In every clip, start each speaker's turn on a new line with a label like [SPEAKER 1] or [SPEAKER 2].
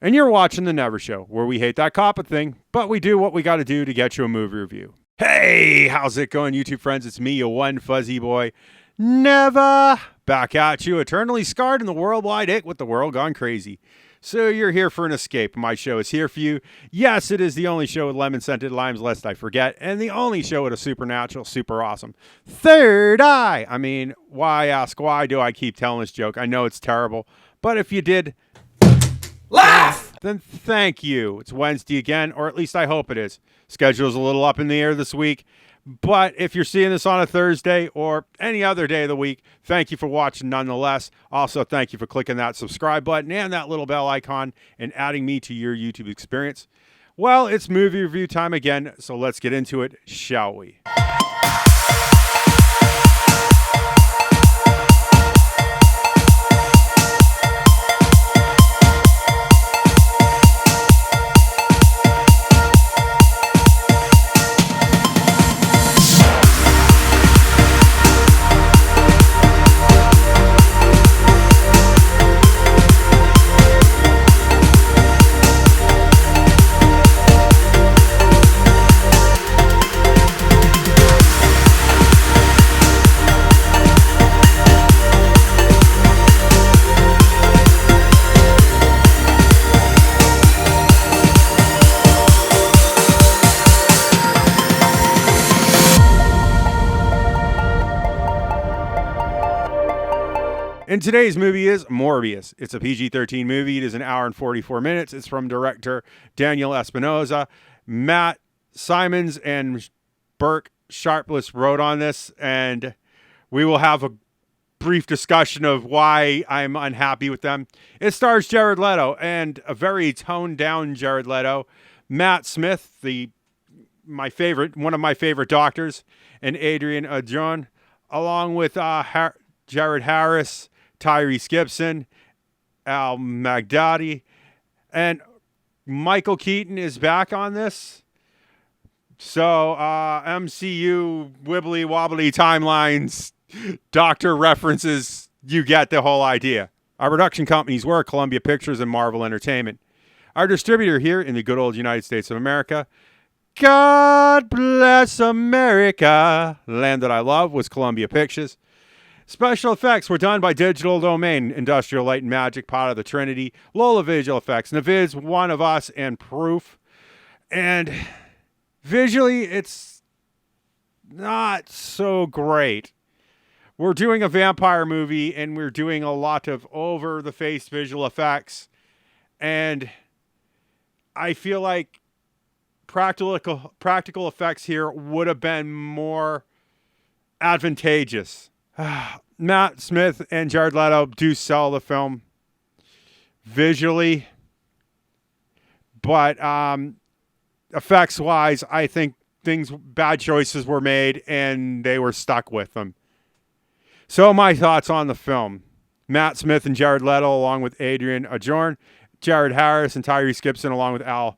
[SPEAKER 1] And you're watching The Never Show, where we hate that coppa thing, but we do what we got to do to get you a movie review. Hey, how's it going, YouTube friends? It's me, your one fuzzy boy, Never, back at you, eternally scarred in the worldwide ick with the world gone crazy. So you're here for an escape. My show is here for you. Yes, it is the only show with lemon-scented limes, lest I forget, and the only show with a supernatural, super awesome third eye. I mean, why ask why do I keep telling this joke? I know it's terrible, but if you did laugh, then thank you. It's Wednesday again, or at least I hope it is. Schedule's a little up in the air this week, but if you're seeing this on a Thursday or any other day of the week, thank you for watching nonetheless. Also, thank you for clicking that subscribe button and that little bell icon and adding me to your YouTube experience. Well, it's movie review time again, so let's get into it, shall we? And today's movie is Morbius. It's a PG-13 movie. It is an hour and 44 minutes. It's from director Daniel Espinosa. Matt Simons and Burk Sharpless wrote on this, and we will have a brief discussion of why I'm unhappy with them. It stars Jared Leto, and a very toned-down Jared Leto. Matt Smith, one of my favorite doctors, and Adria Arjona, along with Jared Harris, Tyrese Gibson, Al Magdadi, and Michael Keaton is back on this. So MCU wibbly wobbly timelines, doctor references, you get the whole idea. Our production companies were Columbia Pictures and Marvel Entertainment. Our distributor here in the good old United States of America, God bless America, land that I love, was Columbia Pictures. Special effects were done by Digital Domain, Industrial Light and Magic, part of the Trinity, Lola Visual Effects, Navids, One of Us, and Proof. And visually, it's not so great. We're doing a vampire movie, and we're doing a lot of over-the-face visual effects. And I feel like practical effects here would have been more advantageous. Matt Smith and Jared Leto do sell the film visually, but effects-wise, I think bad choices were made, and they were stuck with them. So my thoughts on the film. Matt Smith and Jared Leto, along with Adria Arjona, Jared Harris and Tyrese Gibson, along with Al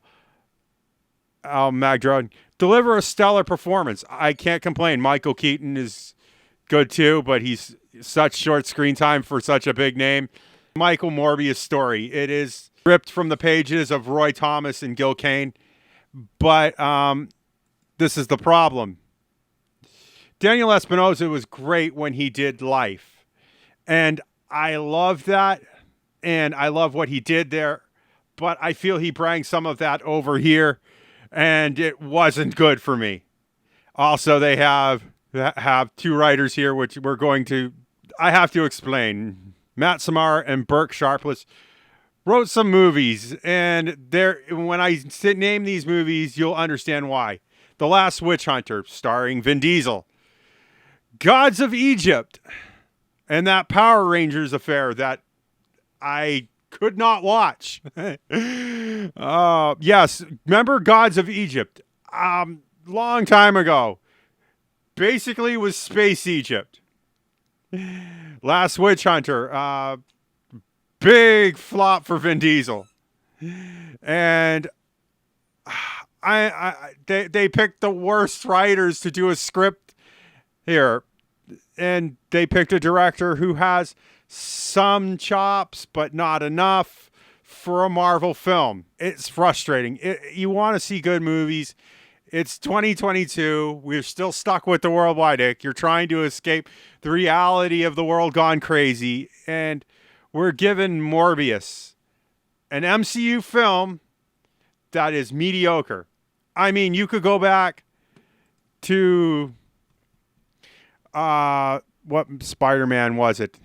[SPEAKER 1] Magdron, deliver a stellar performance. I can't complain. Michael Keaton is good too, but he's such short screen time for such a big name. Michael Morbius' story. It is ripped from the pages of Roy Thomas and Gil Kane, but this is the problem. Daniel Espinosa was great when he did Life, and I love that, and I love what he did there, but I feel he brought some of that over here, and it wasn't good for me. Also, they have two writers here, which I have to explain. Matt Sazama and Burk Sharpless wrote some movies, and when I name these movies, you'll understand why. The Last Witch Hunter, starring Vin Diesel. Gods of Egypt, and that Power Rangers affair that I could not watch. Yes, remember Gods of Egypt? Long time ago. Basically was Space Egypt. Last Witch Hunter, big flop for Vin Diesel. And they picked the worst writers to do a script here. And they picked a director who has some chops, but not enough. for a Marvel film. It's frustrating. You want to see good movies. It's 2022. We're still stuck with the worldwide ick. You're trying to escape the reality of the world gone crazy. And we're given Morbius, an MCU film that is mediocre. I mean, you could go back to what Spider-Man was it?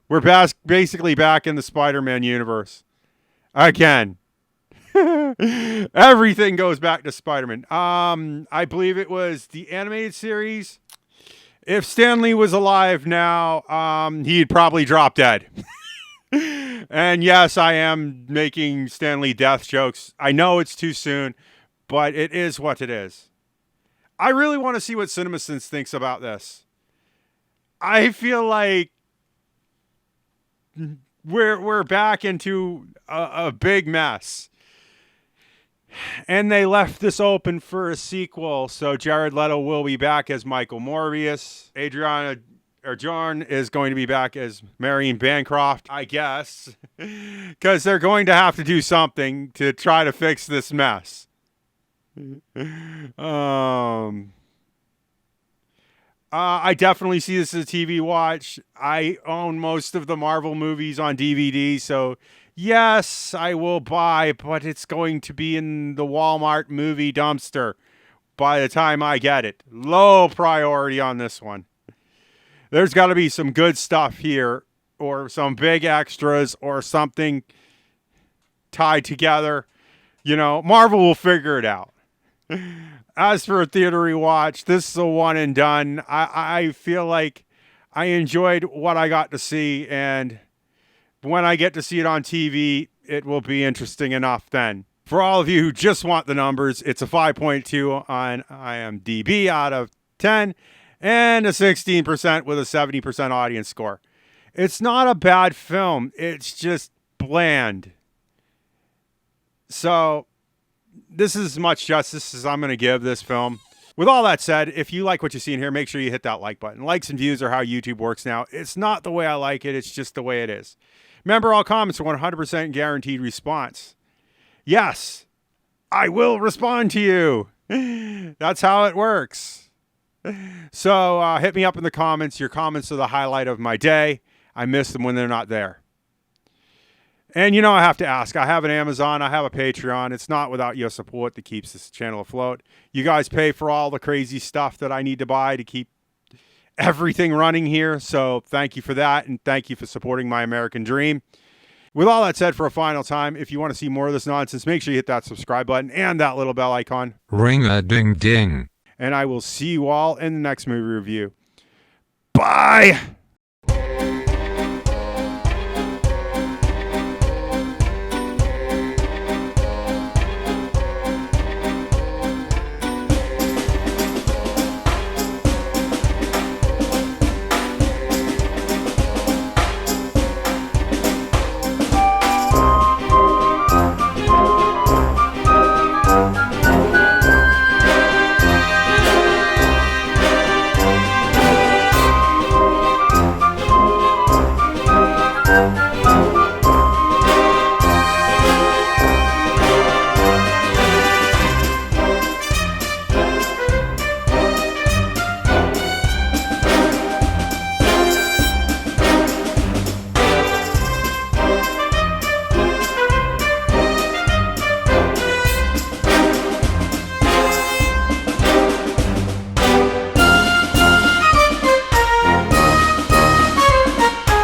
[SPEAKER 1] We're basically back in the Spider-Man universe again. Everything goes back to Spider-Man. I believe it was the animated series. If Stan Lee was alive now, he'd probably drop dead. And yes, I am making Stan Lee death jokes. I know it's too soon, but it is what it is. I really want to see what CinemaSins thinks about this. I feel like we're back into a big mess. And they left this open for a sequel, so Jared Leto will be back as Michael Morbius. Adria Arjona is going to be back as Marion Bancroft, I guess, because they're going to have to do something to try to fix this mess. I definitely see this as a TV watch. I own most of the Marvel movies on DVD, so yes, I will buy, but it's going to be in the Walmart movie dumpster by the time I get it. Low priority on this one. There's got to be some good stuff here, or some big extras, or something tied together. You know, Marvel will figure it out. As for a theater rewatch, this is a one and done. I feel like I enjoyed what I got to see, and when I get to see it on TV, it will be interesting enough then. For all of you who just want the numbers, it's a 5.2 on IMDb out of 10 and a 16% with a 70% audience score. It's not a bad film. It's just bland. So this is as much justice as I'm going to give this film. With all that said, if you like what you see in here, make sure you hit that like button. Likes and views are how YouTube works now. It's not the way I like it. It's just the way it is. Remember, all comments are 100% guaranteed response. Yes, I will respond to you. That's how it works. So hit me up in the comments. Your comments are the highlight of my day. I miss them when they're not there. And you know, I have to ask. I have an Amazon. I have a Patreon. It's not without your support that keeps this channel afloat. You guys pay for all the crazy stuff that I need to buy to keep everything running here. So thank you for that. And thank you for supporting my American dream. With all that said, for a final time, if you want to see more of this nonsense, make sure you hit that subscribe button and that little bell icon.
[SPEAKER 2] Ring-a-ding-ding.
[SPEAKER 1] And I will see you all in the next movie review. Bye!